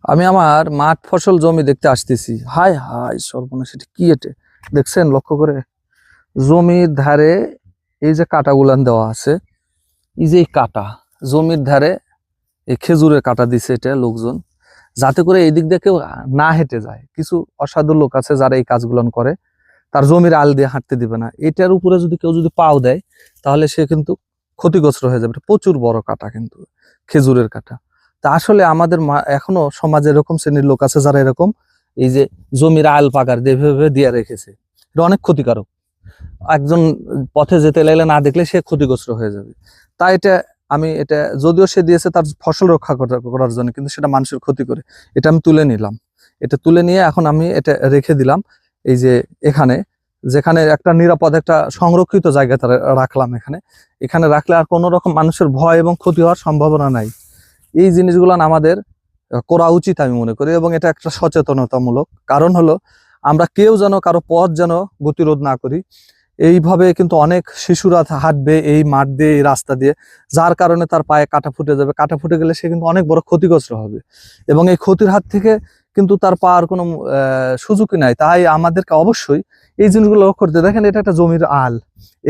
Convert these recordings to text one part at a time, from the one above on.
আমি আমার মাঠ ফসল জমি দেখতে আসতেছি। হায় হায় সর্বনাশ, এটা কি? এটা দেখছেন লক্ষ্য করে? জমির ধারে এই যে কাটা গুলান দেওয়া আছে, এই যে এই কাটা জমির ধারে এই খেজুরের কাটা দিছে এটা লোকজন, যাতে করে এই দিক দিয়ে কেউ না হেঁটে যায়। কিছু অসাধু লোক আছে যারা এই কাজগুলো করে, তার জমির আল দিয়ে হাঁটতে দিবে না। এটার উপরে যদি কেউ যদি পাও দেয় তাহলে সে কিন্তু ক্ষতিগ্রস্ত হয়ে যাবে। এটা প্রচুর বড় কাটা, কিন্তু খেজুরের কাটা। তা আসলে আমাদের এখনো সমাজে এরকম শ্রেণীর লোক আছে যারা এরকম এই যে জমির আল পাকার দিয়ে দিয়ে রেখেছে। এটা অনেক ক্ষতিকারক। একজন পথে যেতে লাগলে না দেখলে সে ক্ষতিগ্রস্ত হয়ে যাবে। তাই এটা যদিও সে দিয়েছে তার ফসল রক্ষা করার জন্য, কিন্তু সেটা মানুষের ক্ষতি করে। এটা আমি তুলে নিলাম। এটা তুলে নিয়ে এখন আমি এটা রেখে দিলাম এই যে এখানে, যেখানে একটা নিরাপদ একটা সংরক্ষিত জায়গাতে রাখলাম। এখানে এখানে রাখলে আর কোনো রকম মানুষের ভয় এবং ক্ষতি হওয়ার সম্ভাবনা নাই। এই জিনিসগুলো আমাদের করা উচিত আমি মনে করি, এবং এটা একটা সচেতনতামূলক। কারণ হলো আমরা কেউ যেন কারো পথ যেন গতিরোধ না করি। এইভাবে কিন্তু অনেক শিশুরা হাঁটবে এই মাঠ দিয়ে, এই রাস্তা দিয়ে, যার কারণে তার পায়ে কাটা ফুটে যাবে। কাটা ফুটে গেলে সে কিন্তু অনেক বড় ক্ষতিগ্রস্ত হবে, এবং এই ক্ষতির হাত থেকে কিন্তু তার পাওয়ার কোনো সুযোগই নাই। তাই আমাদেরকে অবশ্যই এই জিনিসগুলো লক্ষ্য করতে। দেখেন, এটা একটা জমির আল,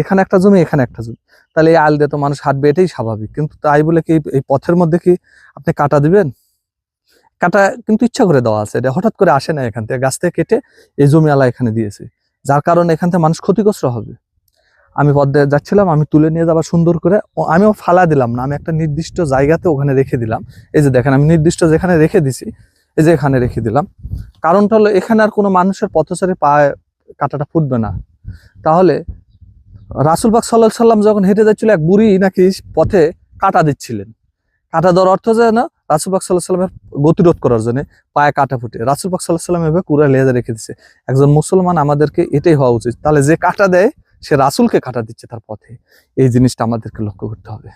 এখানে একটা জমি, এখানে একটা জমি, তাহলে এই আল দিয়ে তো মানুষ হাঁটবে, এটাই স্বাভাবিক। কিন্তু তাই বলে কি এই পথের মধ্যে কি আপনি কাটা দিবেন? কাটা কিন্তু ইচ্ছা করে দেওয়া আছে, এটা হঠাৎ করে আসে না। এখান থেকে গাছ থেকে কেটে এই জমি আলা এখানে দিয়েছে, যার কারণে এখান থেকে মানুষ ক্ষতিগ্রস্ত হবে। আমি পথ দিয়ে যাচ্ছিলাম, আমি তুলে নিয়ে যাবার সুন্দর করে, আমিও ফালা দিলাম না, আমি একটা নির্দিষ্ট জায়গাতে ওখানে রেখে দিলাম। এই যে দেখেন, আমি নির্দিষ্ট যেখানে রেখে দিছি, এই যে এখানে রেখে দিলাম। কারণটা হলো এখানে আর কোনো মানুষের পথচারী পায়ে কাঁটাটা ফুটবে না। তাহলে রাসূল পাক সাল্লাল্লাহু আলাইহি সাল্লাম যখন হেঁটে যাচ্ছিল, এক বুড়ি নাকি পথে কাঁটা দিচ্ছিলেন। কাঁটা দেওয়ার অর্থ যে না, রাসূল পাক সাল্লাল্লাহু আলাইহি সাল্লামের গতিরোধ করার জন্য পায়ে কাঁটা ফুটে রাসূল পাক সাল্লাল্লাহু আলাইহি সাল্লাম এভাবে কুড়া লেজে রেখে দিচ্ছে। একজন মুসলমান আমাদেরকে এটাই হওয়া উচিত। তাহলে যে কাঁটা দেয় সে রাসূলকে কাঁটা দিচ্ছে তার পথে। এই জিনিসটা আমাদেরকে লক্ষ্য করতে হবে।